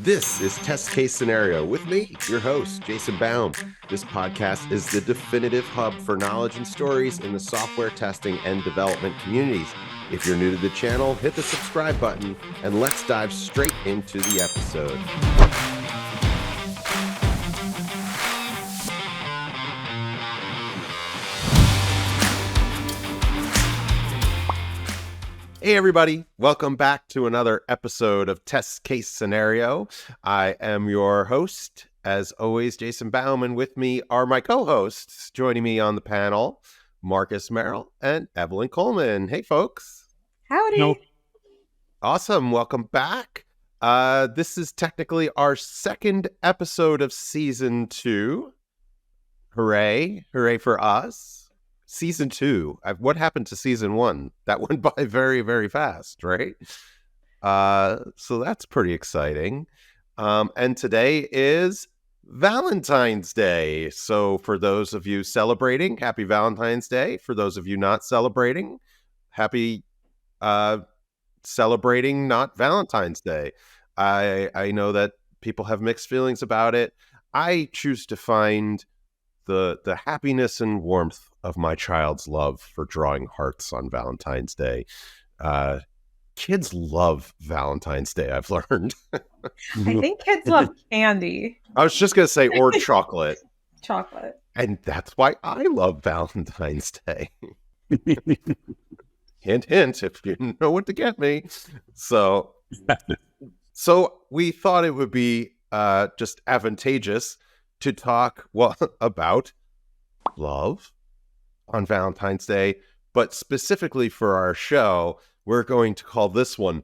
This is Test Case Scenario with me, your host, Jason Baum. This podcast is the definitive hub for knowledge and stories in the software testing and development communities. If you're new to the channel, hit the subscribe button and let's dive straight into the episode. Hey everybody, welcome back to another episode of Test Case Scenario. I am your host, as always, Jason Baum, and with me are my co-hosts joining me on the panel, Marcus Merrell and Evelyn Coleman. Hey folks. Howdy. Nope. Awesome, welcome back. This is technically our second episode of season 2. Hooray, hooray for us. Season 2. What happened to season 1? That went by very, very fast, right? So that's pretty exciting. And today is Valentine's Day. So for those of you celebrating, happy Valentine's Day. For those of you not celebrating, happy celebrating not Valentine's Day. I know that people have mixed feelings about it. I choose to find the happiness and warmth of my child's love for drawing hearts on Valentine's Day. Kids love Valentine's Day, I've learned. I think kids love candy. I was just going to say, or chocolate. Chocolate. And that's why I love Valentine's Day. Hint, hint, if you know what to get me. So we thought it would be just advantageous to talk about love on Valentine's Day, but specifically for our show, we're going to call this one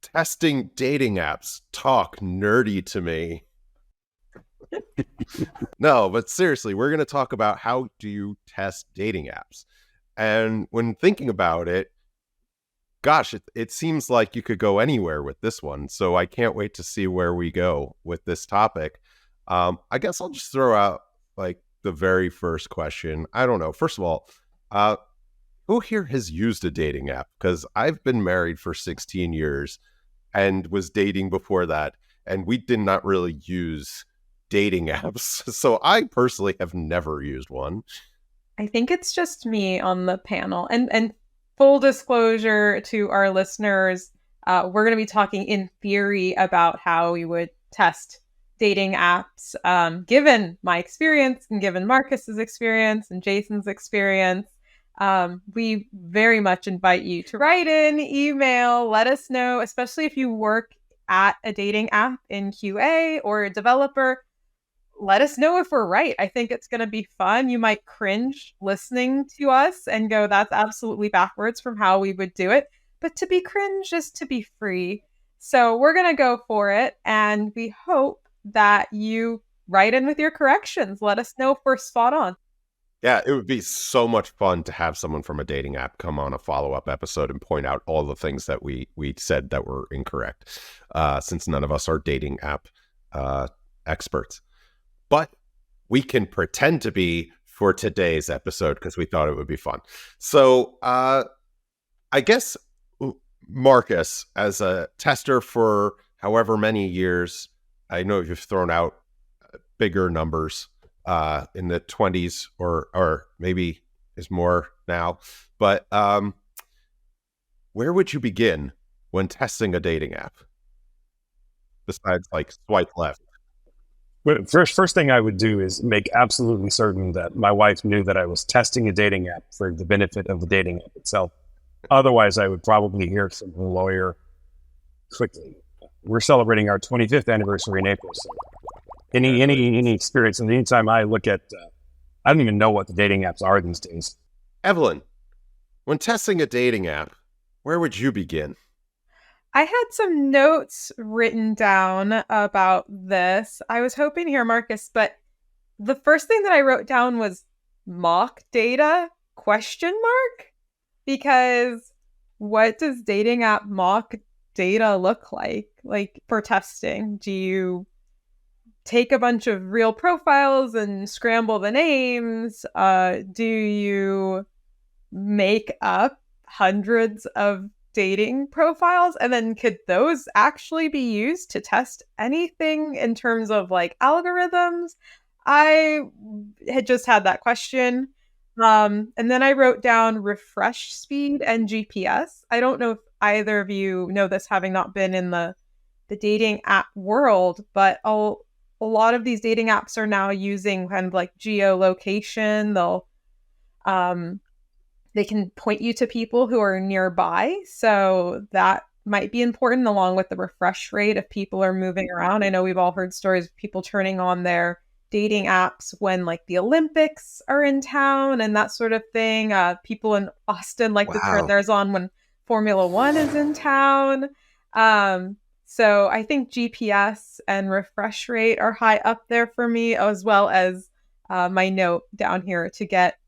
Testing Dating Apps. Talk nerdy to me. No, but seriously, we're going to talk about how do you test dating apps. And when thinking about it, gosh, it seems like you could go anywhere with this one. So I can't wait to see where we go with this topic. I guess I'll just throw out like the very first question. I don't know. First of all, who here has used a dating app? Because I've been married for 16 years and was dating before that, and we did not really use dating apps. So I personally have never used one. I think it's just me on the panel. And full disclosure to our listeners, we're going to be talking in theory about how we would test dating apps, given my experience and given Marcus's experience and Jason's experience. We very much invite you to write in, email, let us know, especially if you work at a dating app in QA or a developer. Let us know if we're right. I think it's going to be fun. You might cringe listening to us and go, that's absolutely backwards from how we would do it. But to be cringe is to be free. So we're going to go for it. And we hope that you write in with your corrections. Let us know if we're spot on. Yeah, it would be so much fun to have someone from a dating app come on a follow-up episode and point out all the things that we said that were incorrect, since none of us are dating app experts. But we can pretend to be for today's episode because we thought it would be fun. So I guess, Marcus, as a tester for however many years, I know you've thrown out bigger numbers in the 20s or maybe is more now. But where would you begin when testing a dating app? Besides like swipe left. But first thing I would do is make absolutely certain that my wife knew that I was testing a dating app for the benefit of the dating app itself. Otherwise, I would probably hear from a lawyer quickly. We're celebrating our 25th anniversary in April. So any experience, and anytime I look at, I don't even know what the dating apps are these days. Evelyn, when testing a dating app, where would you begin? I had some notes written down about this. I was hoping to hear Marcus, but the first thing that I wrote down was mock data ? Because what does dating app mock data look like for testing? Do you take a bunch of real profiles and scramble the names? Do you make up hundreds of dating profiles, and then could those actually be used to test anything in terms of like algorithms? I had just had that question. And then I wrote down refresh speed and GPS. I don't know if either of you know this, having not been in the dating app world, but a lot of these dating apps are now using kind of like geolocation. They can point you to people who are nearby. So that might be important, along with the refresh rate if people are moving around. I know we've all heard stories of people turning on their dating apps when like the Olympics are in town and that sort of thing. People in Austin like to turn Wow. theirs on when Formula One is in town. So I think GPS and refresh rate are high up there for me, as well as my note down here to get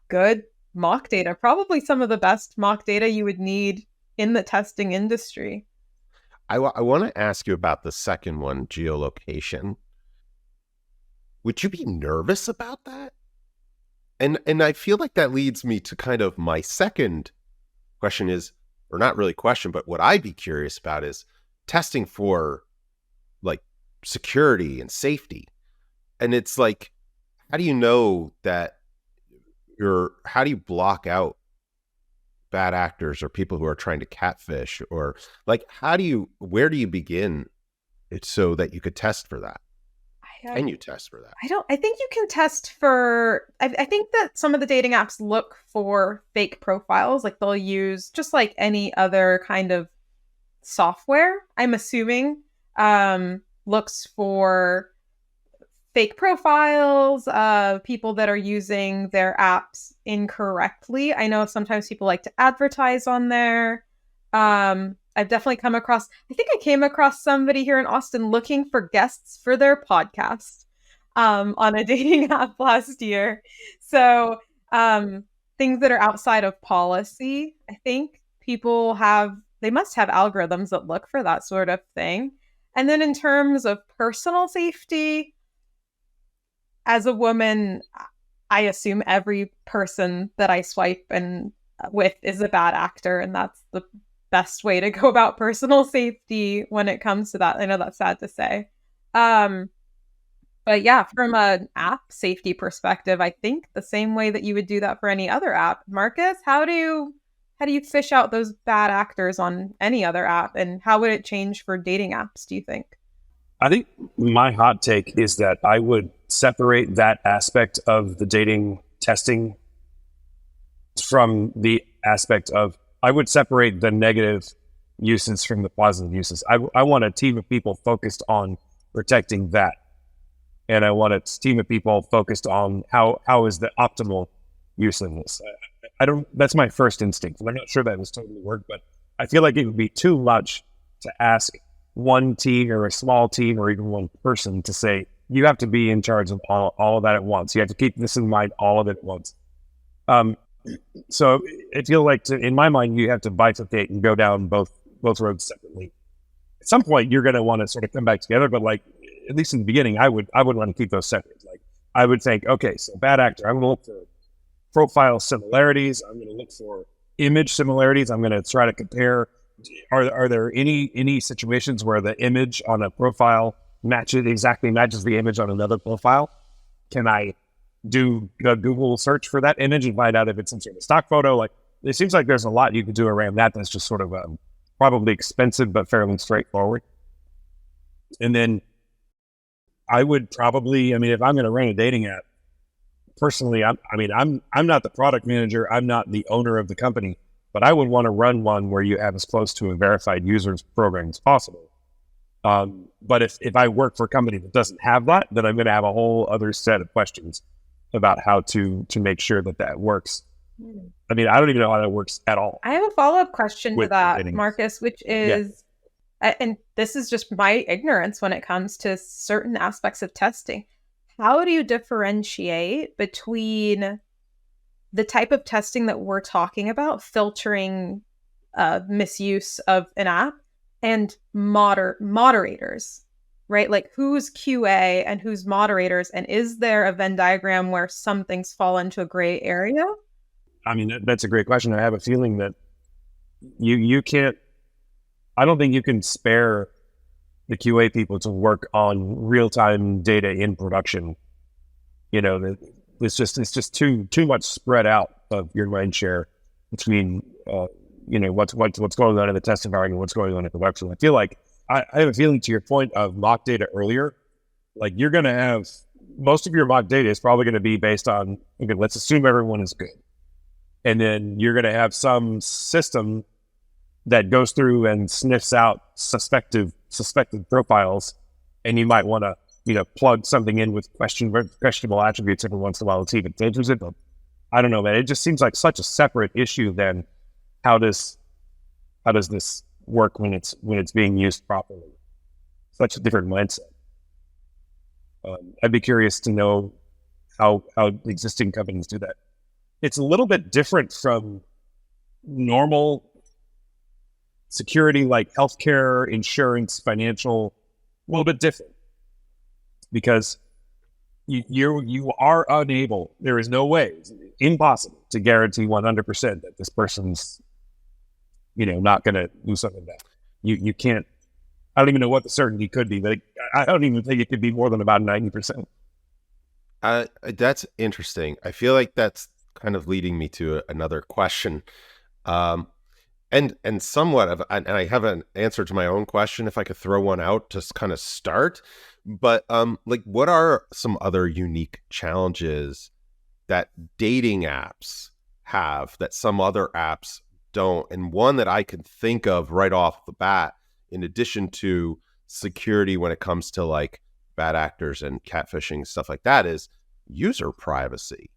good mock data, probably some of the best mock data you would need in the testing industry. I want to ask you about the second one, geolocation. Would you be nervous about that? And I feel like that leads me to kind of my second question is, or not really question, but what I'd be curious about is testing for like security and safety. And it's like, how do you know that how do you block out bad actors or people who are trying to catfish, or like, where do you begin so that you could test for that? Can you test for that? I think you can test for, I think that some of the dating apps look for fake profiles. Like they'll use, just like any other kind of software, I'm assuming, looks for fake profiles, people that are using their apps incorrectly. I know sometimes people like to advertise on there. I've definitely I think I came across somebody here in Austin looking for guests for their podcast on a dating app last year. So things that are outside of policy, I think they must have algorithms that look for that sort of thing. And then in terms of personal safety, as a woman, I assume every person that I swipe and with is a bad actor, and that's the best way to go about personal safety when it comes to that. I know that's sad to say. But yeah, from an app safety perspective, I think the same way that you would do that for any other app. Marcus, how do you fish out those bad actors on any other app, and how would it change for dating apps, do you think? I think my hot take is that I would separate that aspect of the dating testing from the aspect of, I would separate the negative uses from the positive uses. I want a team of people focused on protecting that. And I want a team of people focused on how is the optimal use of this. That's my first instinct. And I'm not sure that was totally work, but I feel like it would be too much to ask one team or a small team or even one person to say, you have to be in charge of all of that at once. You have to keep this in mind, all of it at once. So I feel like in my mind, you have to bifurcate and go down both roads separately. At some point, you're going to want to sort of come back together, but like, at least in the beginning, I would want to keep those separate. Like I would think, okay, so bad actor, I'm going to look for profile similarities. I'm going to look for image similarities. I'm going to try to compare. Are there any situations where the image on a profile exactly matches the image on another profile? Can I do a Google search for that image and find out if it's some sort of stock photo? Like, it seems like there's a lot you could do around that. That's just sort of probably expensive, but fairly straightforward. And then I would probably, if I'm going to run a dating app, personally, I'm not the product manager. I'm not the owner of the company, but I would want to run one where you have as close to a verified user's program as possible. But if I work for a company that doesn't have that, then I'm going to have a whole other set of questions about how to make sure that works. I don't even know how that works at all. I have a follow-up question to that, Marcus, which is, and this is just my ignorance when it comes to certain aspects of testing. How do you differentiate between the type of testing that we're talking about, filtering misuse of an app, and moderators, right? Like who's QA and who's moderators, and is there a Venn diagram where some things fall into a gray area? That's a great question. I have a feeling that you can't. I don't think you can spare the QA people to work on real time data in production. It's just too much spread out of your mind share between what's going on in the test environment and what's going on at the website. I feel like I have a feeling, to your point of mock data earlier, like you're going to have most of your mock data is probably going to be based on, okay, let's assume everyone is good. And then you're going to have some system that goes through and sniffs out suspected profiles. And you might want to, plug something in with questionable attributes every once in a while to see if it filters it. But I don't know, man. It just seems like such a separate issue than how does this work when it's being used properly. Such a different mindset. I'd be curious to know how existing companies do that. It's a little bit different from normal security, like healthcare, insurance, financial, a little bit different, because you are unable, there is no way, it's impossible to guarantee 100% that this person's, not going to do something bad. You can't, I don't even know what the certainty could be, but I don't even think it could be more than about 90%. That's interesting. I feel like that's kind of leading me to another question. And somewhat of, and I have an answer to my own question if I could throw one out to kind of start. But like, what are some other unique challenges that dating apps have that some other apps don't? And one that I can think of right off the bat, in addition to security when it comes to like bad actors and catfishing, stuff like that, is user privacy.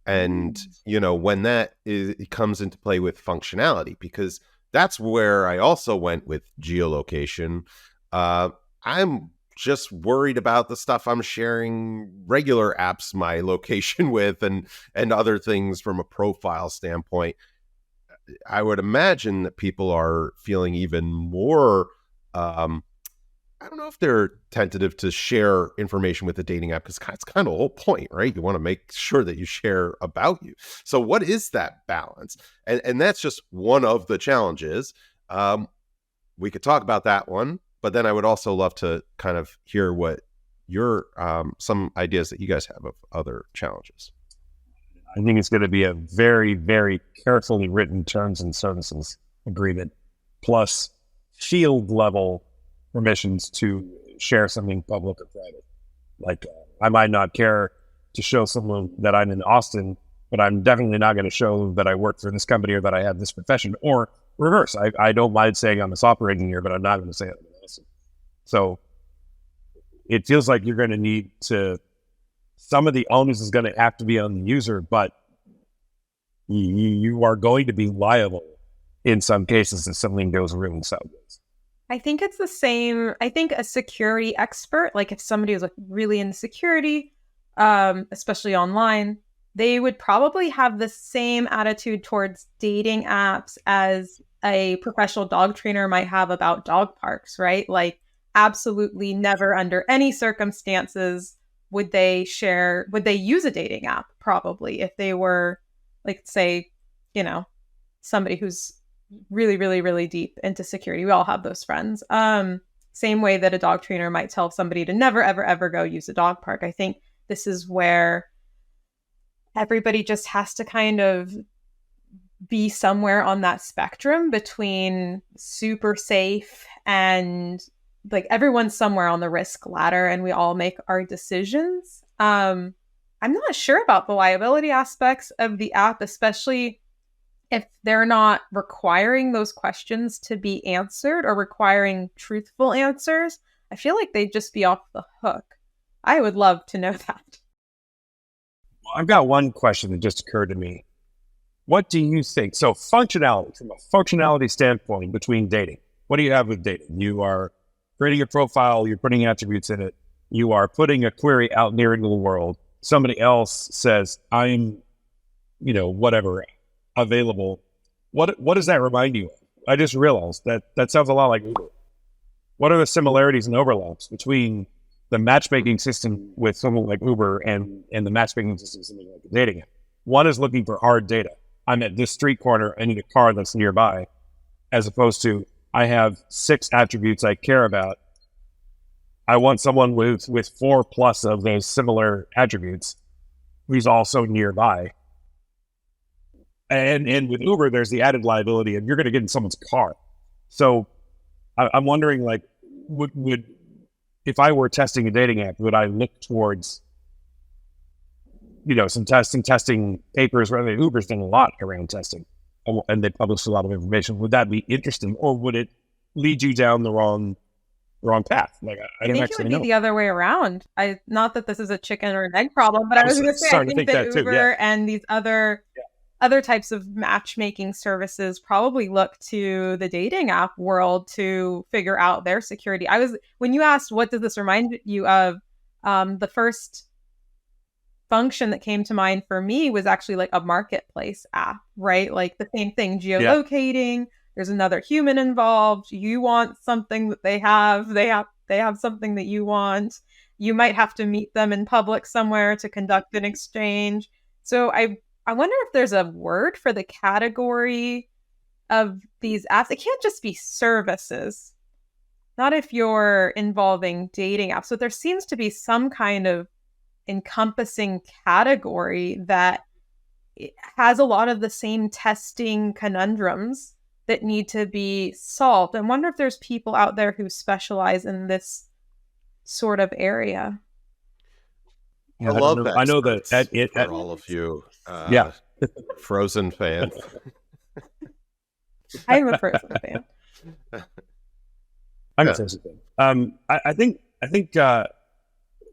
And, when it comes into play with functionality, because that's where I also went with geolocation. I'm just worried about the stuff I'm sharing regular apps my location with and other things from a profile standpoint. I would imagine that people are feeling even more, I don't know if they're tentative to share information with the dating app, because it's kind of the whole point, right? You want to make sure that you share about you. So what is that balance? And that's just one of the challenges. We could talk about that one, but then I would also love to kind of hear what your some ideas that you guys have of other challenges. I think it's going to be a very, very carefully written terms and services agreement, plus field level permissions to share something public or private. Like I might not care to show someone that I'm in Austin, but I'm definitely not going to show that I work for this company or that I have this profession, or reverse. I don't mind saying I'm a software engineer, but I'm not going to say I'm in Austin. So it feels like you're going to need to, some of the onus is going to have to be on the user, but you are going to be liable in some cases if something goes really sideways. I think it's the same. I think a security expert, like if somebody was like really into security, especially online, they would probably have the same attitude towards dating apps as a professional dog trainer might have about dog parks, right? Like absolutely never under any circumstances would they use a dating app, probably, if they were like, say, somebody who's really, really, really deep into security. We all have those friends. Same way that a dog trainer might tell somebody to never, ever, ever go use a dog park. I think this is where everybody just has to kind of be somewhere on that spectrum between super safe and like everyone's somewhere on the risk ladder, and we all make our decisions. I'm not sure about the liability aspects of the app, especially if they're not requiring those questions to be answered or requiring truthful answers. I feel like they'd just be off the hook. I would love to know that. Well, I've got one question that just occurred to me. What do you think? So functionality, from a functionality standpoint between dating, what do you have with dating? You are creating a profile, you're putting attributes in it, you are putting a query out there into the world. Somebody else says, I'm, whatever, available. What does that remind you of? I just realized that sounds a lot like Uber. What are the similarities and overlaps between the matchmaking system with someone like Uber and the matchmaking system with something like a dating app? One is looking for hard data. I'm at this street corner, I need a car that's nearby. as opposed to I have 6 attributes I care about. I want someone with 4+ of those similar attributes who's also nearby. And with Uber, there's the added liability of you're going to get in someone's car. So I'm wondering, like, would if I were testing a dating app, would I look towards, some testing papers? Where Uber's done a lot around testing, and they publish a lot of information. Would that be interesting, or would it lead you down the wrong path? Like, I don't think actually it would know. be the other way around. Not that this is a chicken or an egg problem, but I was going to say, I think that Uber and these other types of matchmaking services probably look to the dating app world to figure out their security. When you asked, what does this remind you of? The first function that came to mind for me was actually like a marketplace app, right? Like the same thing, geolocating. Yeah. There's another human involved. You want something that they have. They have something that you want. You might have to meet them in public somewhere to conduct an exchange. So I wonder if there's a word for the category of these apps. It can't just be services. Not if you're involving dating apps. So there seems to be some kind of encompassing category that has a lot of the same testing conundrums that need to be solved. I wonder if there's people out there who specialize in this sort of area. I love that. I know that for all of you, Frozen fans. I am a Frozen fan. I'm a Frozen fan. I think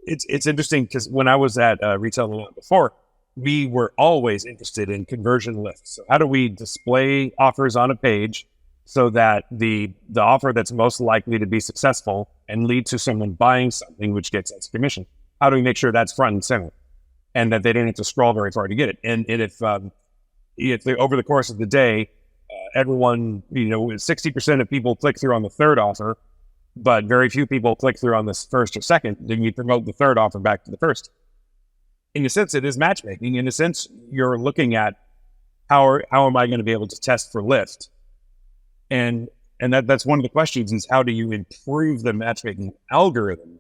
it's interesting because when I was at RetailMeNot before, we were always interested in conversion lift. So how do we display offers on a page so that the offer that's most likely to be successful and lead to someone buying something, which gets us commission? How do we make sure that's front and center, and that they don't have to scroll very far to get it? And if over the course of the day, everyone, 60% of people click through on the third offer, but very few people click through on this first or second, then you promote the third offer back to the first. In a sense, it is matchmaking. In a sense, you're looking at how am I going to be able to test for lift? And that's one of the questions is, how do you improve the matchmaking algorithm?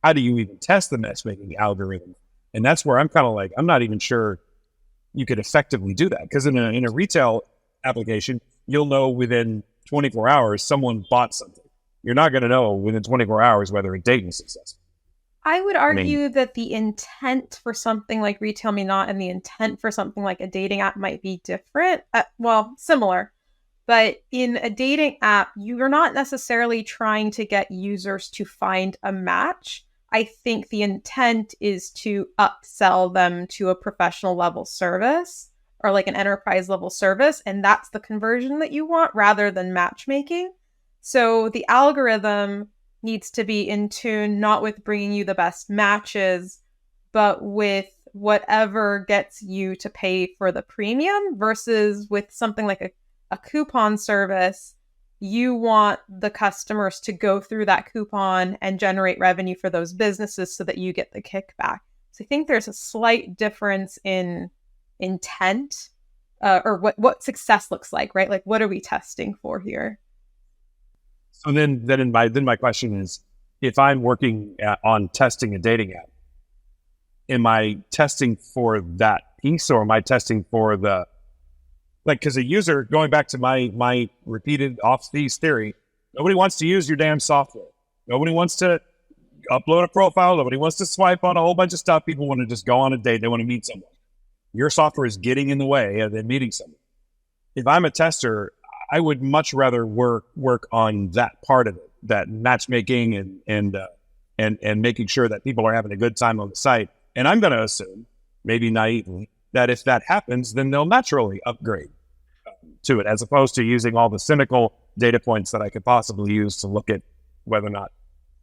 How do you even test the matchmaking algorithm? And that's where I'm kind of like, I'm not even sure you could effectively do that. Because in a retail application, you'll know within 24 hours someone bought something. You're not going to know within 24 hours whether a date was successful. I would argue that the intent for something like RetailMeNot and the intent for something like a dating app might be different. Similar. But in a dating app, you're not necessarily trying to get users to find a match. I think the intent is to upsell them to a professional level service or like an enterprise level service. And that's the conversion that you want rather than matchmaking. So the algorithm needs to be in tune, not with bringing you the best matches, but with whatever gets you to pay for the premium versus with something like a coupon service. You want the customers to go through that coupon and generate revenue for those businesses so that you get the kickback. So I think there's a slight difference in intent or what success looks like, right? Like, what are we testing for here? So then my question is, if I'm working on testing a dating app, am I testing for that piece, or am I testing for the, like, because a user, going back to my repeated off-fees theory, nobody wants to use your damn software. Nobody wants to upload a profile. Nobody wants to swipe on a whole bunch of stuff. People want to just go on a date. They want to meet someone. Your software is getting in the way of them meeting someone. If I'm a tester, I would much rather work on that part of it, that matchmaking and making sure that people are having a good time on the site. And I'm going to assume, maybe naively, that if that happens, then they'll naturally upgrade to it, as opposed to using all the cynical data points that I could possibly use to look at whether or not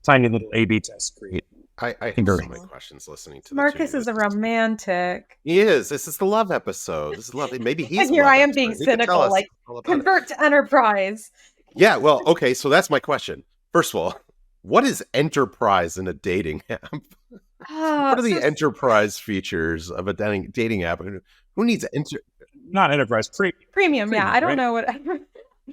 tiny little A/B tests create. I have so many questions listening to Marcus is a romantic. He is. This is the love episode. This is lovely. Maybe he's. And here I am being cynical, like convert to enterprise. Yeah. Well, okay. So that's my question. First of all, what is enterprise in a dating app? What are the enterprise features of a dating app? Who needs not enterprise? Premium. Yeah, I don't know what.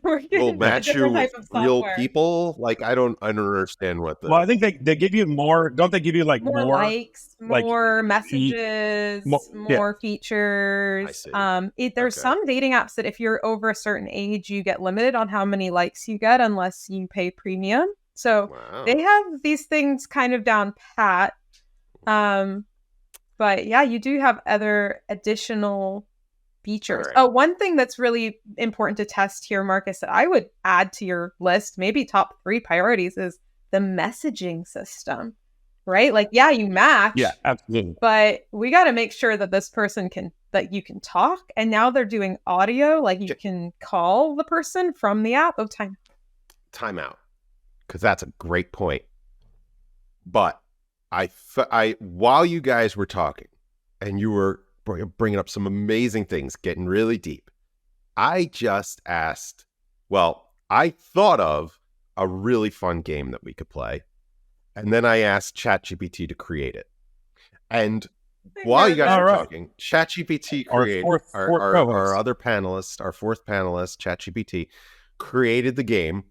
We're Will getting a match you different with type of real software. people? Like I don't understand what the Well, I think they give you more. Don't they give you like More more? likes, Like more e- messages, yeah. more features. I see. There's Okay. some dating apps that if you're over a certain age, you get limited on how many likes you get unless you pay premium. So Wow. they have these things kind of down pat. But yeah, you do have other additional features. All right. Oh, one thing that's really important to test here, Marcus, that I would add to your list, maybe top 3 priorities, is the messaging system, right? Like, yeah, you match, Yeah, absolutely. but we got to make sure that this person that you can talk. And now they're doing audio, like you can call the person from the app. Oh, Time out. Because that's a great point. But while you guys were talking and you were bringing up some amazing things, getting really deep, I just asked, I thought of a really fun game that we could play. And then I asked ChatGPT to create it. And while you guys were talking, ChatGPT created our other panelist, our 4th panelist, ChatGPT, created the game.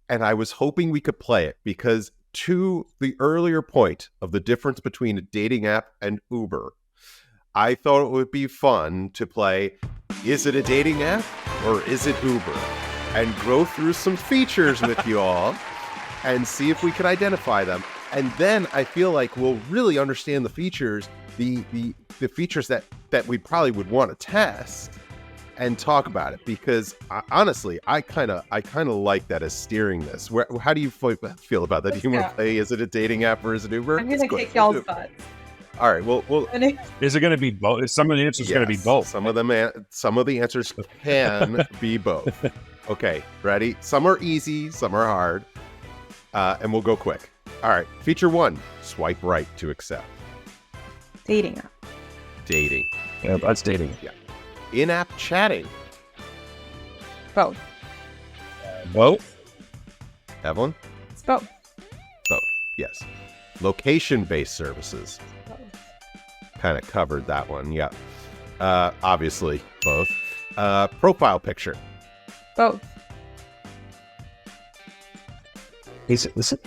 And I was hoping we could play it because to the earlier point of the difference between a dating app and Uber, I thought it would be fun to play, is it a dating app or is it Uber? And go through some features with you all and see if we could identify them. And then I feel like we'll really understand the features, the features that we probably would want to test and talk about it, because honestly, I kind of like that as steering this. How do you feel about that? Do you want to play, is it a dating app or is it Uber? I'm going to kick y'all's butts. All right, well, is it going to be both? Some of the answers going to be both. Some of the answers can be both. Okay, ready? Some are easy, some are hard, and we'll go quick. All right, feature 1, swipe right to accept. Dating app. Dating. Yeah, that's dating. Yeah. In-app chatting. Both. Both. Evelyn? It's both. Both, yes. Location-based services. Kind of covered that one, yeah. Obviously, both. Profile picture. Both. Listen.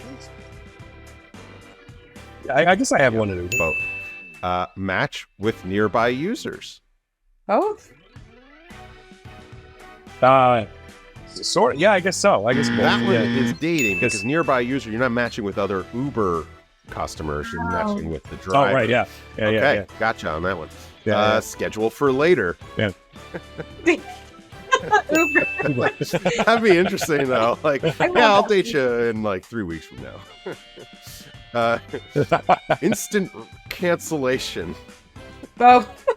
I guess I have one of those. Both. Match with nearby users. Both. Sort of. Yeah, I guess so. I guess both. That one is dating because nearby user, you're not matching with other Uber customers. You're matching with the driver. Oh, right. Yeah. Okay. Gotcha on that one. Yeah. Schedule for later. Yeah. Uber. That'd be interesting though. Like, I'll date you in like 3 weeks from now. Instant cancellation. Both.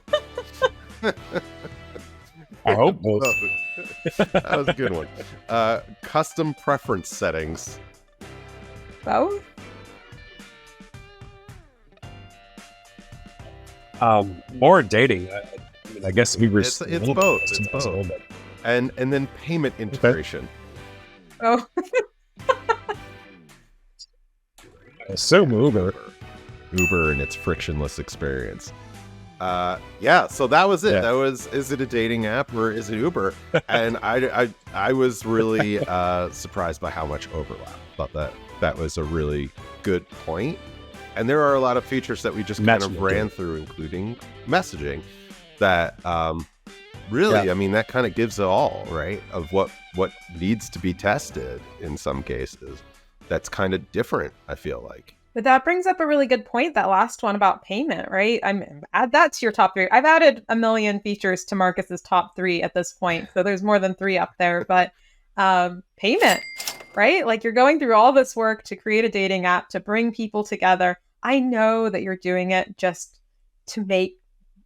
I hope both. That was a good one. Custom preference settings. Both. More dating. I guess Uber's It's both. It's both. And then payment integration. Oh. I assume Uber. Uber and its frictionless experience. So that was it. Yeah. That was, is it a dating app or is it Uber? And I was really surprised by how much overlap. Thought that was a really good point. And there are a lot of features that we just kind of ran through, including messaging, that really, I mean, that kind of gives it all, right? Of what needs to be tested in some cases. That's kind of different, I feel like. But that brings up a really good point, that last one about payment, right? Add that to your top 3. I've added a million features to Marcus's top 3 at this point, so there's more than 3 up there. But payment, right? Like, you're going through all this work to create a dating app, to bring people together. I know that you're doing it just to make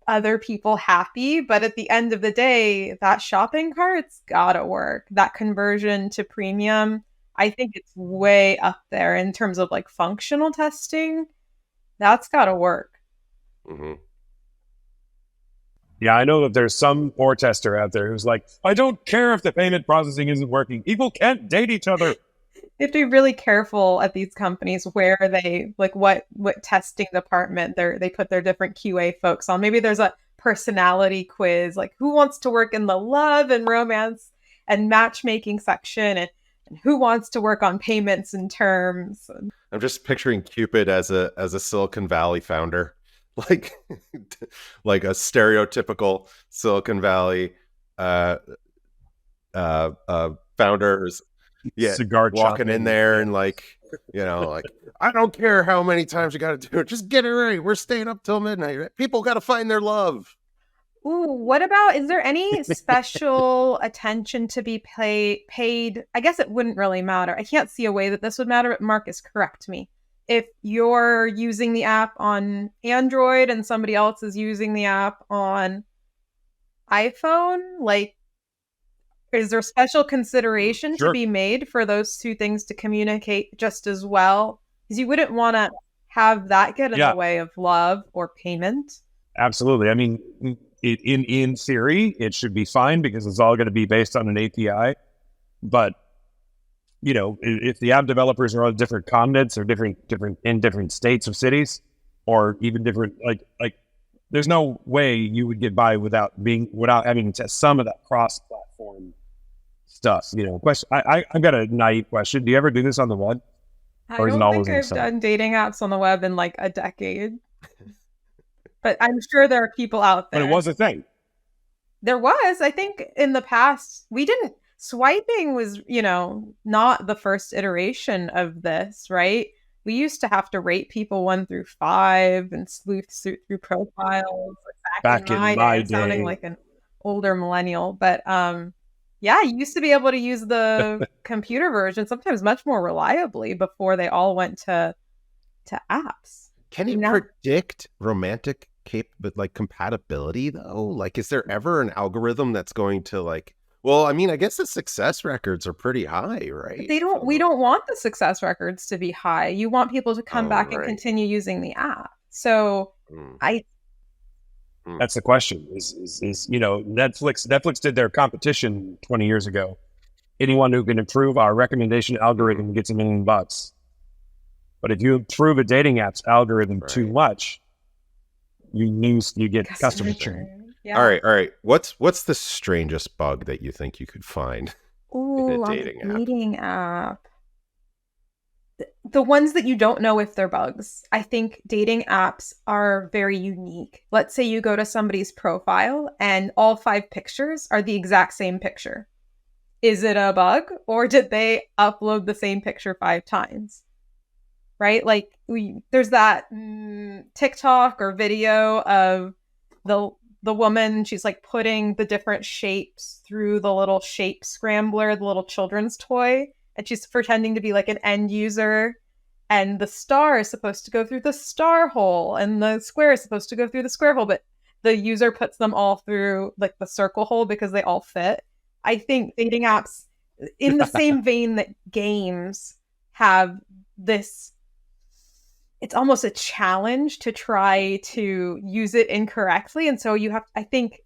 other people happy, but at the end of the day, that shopping cart's gotta work. That conversion to premium, I think it's way up there in terms of like functional testing. That's got to work. Mm-hmm. Yeah, I know that there's some poor tester out there who's like, I don't care if the payment processing isn't working. People can't date each other. You have to be really careful at these companies where they, like, what testing department they put their different QA folks on. Maybe there's a personality quiz, like who wants to work in the love and romance and matchmaking section and who wants to work on payments and terms. I'm just picturing Cupid as a Silicon Valley founder, like like a stereotypical Silicon Valley founders, cigar walking in there and like, like, I don't care how many times you got to do it, just get it right. We're staying up till midnight. People got to find their love. Ooh, what about, is there any special attention to be paid? I guess it wouldn't really matter. I can't see a way that this would matter, but Marcus, correct me. If you're using the app on Android and somebody else is using the app on iPhone, like, is there special consideration to be made for those two things to communicate just as well? Because you wouldn't want to have that get in the way of love or payment. Absolutely. I mean, in theory, it should be fine because it's all going to be based on an API. But, if the app developers are on different continents or different states or cities, or even different, like there's no way you would get by without having to test some of that cross-platform stuff. Question. I've got a naive question. Do you ever do this on the web? I don't think I've done dating apps on the web in like a decade. But I'm sure there are people out there. But it was a thing. There was. I think in the past, swiping was, not the first iteration of this, right? We used to have to rate people 1 through 5 and sleuth through profiles. Back in my day. Sounding like an older millennial. But you used to be able to use the computer version sometimes much more reliably before they all went to apps. Can you predict romantic compatibility though? Like, is there ever an algorithm that's going to I guess the success records are pretty high, right? We don't want the success records to be high. You want people to come back and continue using the app. So that's the question is, Netflix did their competition 20 years ago. Anyone who can improve our recommendation algorithm gets $1 million. But if you improve a dating app's algorithm too much, you get customer churn. Yeah. All right. What's the strangest bug that you think you could find in a dating app? The ones that you don't know if they're bugs. I think dating apps are very unique. Let's say you go to somebody's profile and all 5 pictures are the exact same picture. Is it a bug, or did they upload the same picture 5 times? Right? Like there's that TikTok or video of the woman, she's like putting the different shapes through the little shape scrambler, the little children's toy, and she's pretending to be like an end user, and the star is supposed to go through the star hole and the square is supposed to go through the square hole, but the user puts them all through like the circle hole because they all fit. I think dating apps, in the same vein that games have this, it's almost a challenge to try to use it incorrectly. And so I think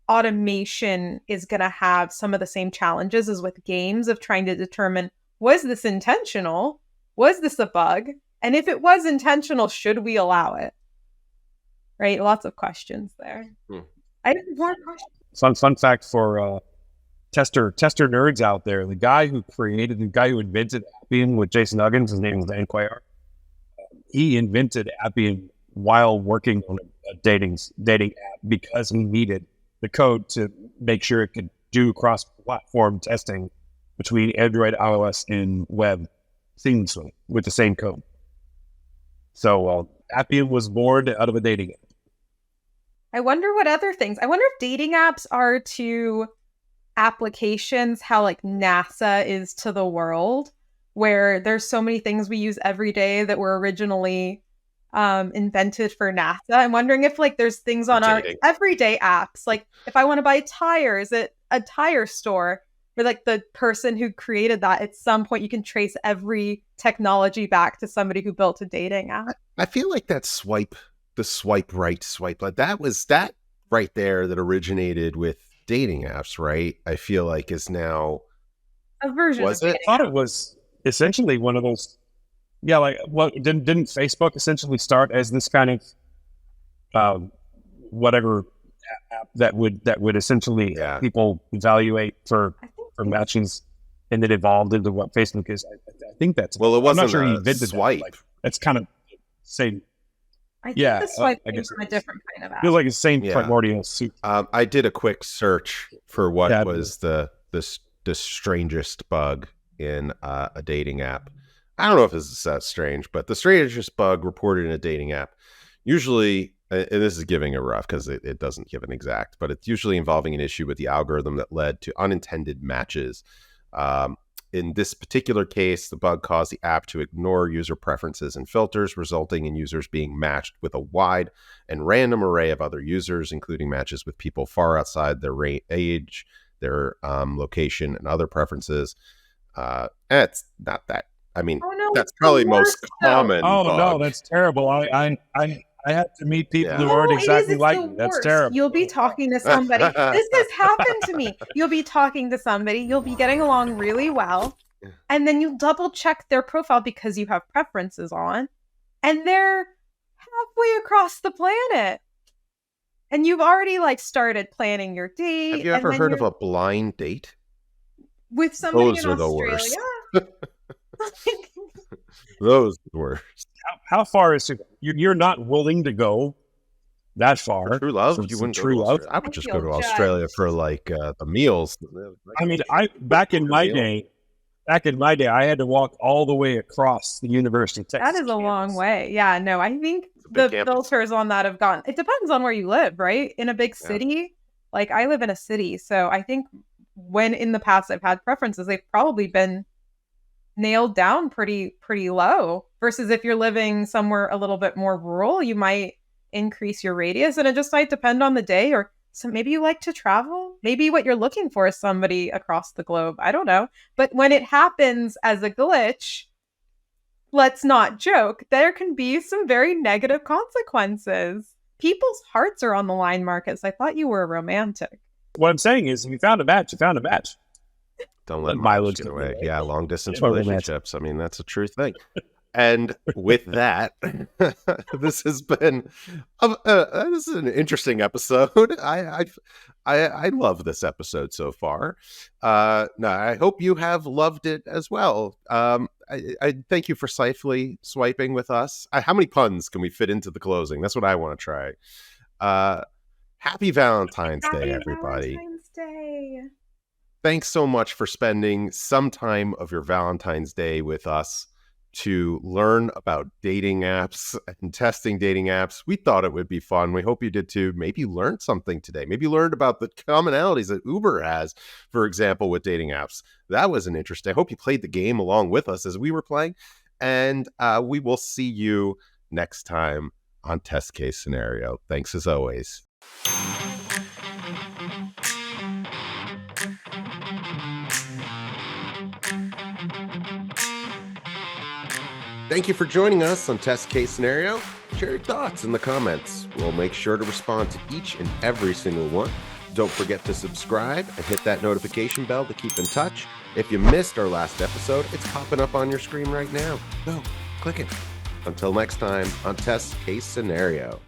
automation is going to have some of the same challenges as with games of trying to determine, was this intentional? Was this a bug? And if it was intentional, should we allow it? Right? Lots of questions there. I have more questions. Fun fact for tester nerds out there, the guy who invented Appian with Jason Huggins, his name is Dan Quayar. He invented Appian while working on a dating app because he needed the code to make sure it could do cross-platform testing between Android, iOS, and web seamlessly with the same code. So Appian was born out of a dating app. I wonder what other things. I wonder if dating apps are to applications how like NASA is to the world, where there's so many things we use every day that were originally invented for NASA. I'm wondering if like there's things on our everyday apps. Like if I want to buy tires at a tire store, where like the person who created that, at some point you can trace every technology back to somebody who built a dating app. I feel like the swipe right, swipe left, that was that right there that originated with dating apps, right? I feel like is now a version. Was it? I thought it was essentially one of those. Yeah, like didn't Facebook essentially start as this kind of whatever app that would essentially people evaluate for for matches, and it evolved into what Facebook is. I think that's Well, it wasn't I'm not sure he a invented swipe. that. Like, that's kind of same. I think Yeah, the swipe I came guess from a different kind of app. feels like the same Yeah. primordial soup. I did a quick search for what Yeah. was the strangest bug in a dating app. I don't know if this is that strange, but the strangest bug reported in a dating app, usually, and this is giving a rough because it doesn't give an exact, but it's usually involving an issue with the algorithm that led to unintended matches. In this particular case, the bug caused the app to ignore user preferences and filters, resulting in users being matched with a wide and random array of other users, including matches with people far outside their age, their location, and other preferences. It's not that. I mean, Oh no, that's it's the probably most worst, though. common Oh bug. no, that's terrible. I have to meet people Yeah. who No, aren't it is. exactly It's like the me. That's worst. terrible. You'll be talking to somebody. This has happened to me. You'll be talking to somebody. You'll be getting along really well. And then you double check their profile because you have preferences on. And they're halfway across the planet. And you've already like started planning your date. Have you ever heard of a blind date? with somebody Those in are the Australia? Those are the worst. How far is it? You're not willing to go that far. For true love, for you wouldn't true go to love. Australia. I would I just feel go to Australia judged. for like the meals. I mean, back in my day, I had to walk all the way across the University of Texas. That is a long campus. way. Yeah, no, I think It's a big the campus. filters on that have gone. It depends on where you live, right? In a big Yeah. city, like I live in a city, so I think when in the past I've had preferences, they've probably been nailed down pretty low. Versus if you're living somewhere a little bit more rural, you might increase your radius, and it just might depend on the day. Or so maybe you like to travel. Maybe what you're looking for is somebody across the globe. I don't know. But when it happens as a glitch, let's not joke, there can be some very negative consequences. People's hearts are on the line, Marcus. I thought you were romantic. What I'm saying is, if you found a match, you found a match. Don't let But mileage mileage get get away. away. Yeah, long distance Yeah. relationships. I mean, that's a true thing. And with that, this has been this is an interesting episode. I love this episode so far. No, I hope you have loved it as well. I thank you for safely swiping with us. How many puns can we fit into the closing? That's what I want to try. Happy Valentine's Day, everybody. Valentine's Day. Thanks so much for spending some time of your Valentine's Day with us to learn about dating apps and testing dating apps. We thought it would be fun. We hope you did too. Maybe you learned something today. Maybe you learned about the commonalities that Uber has, for example, with dating apps. That was an interesting. I hope you played the game along with us as we were playing. And we will see you next time on Test Case Scenario. Thanks as always. Thank you for joining us on Test Case Scenario. Share your thoughts in the comments. We'll make sure to respond to each and every single one. Don't forget to subscribe and hit that notification bell to keep in touch. If you missed our last episode, it's popping up on your screen right now. Go, click it. Until next time on Test Case Scenario.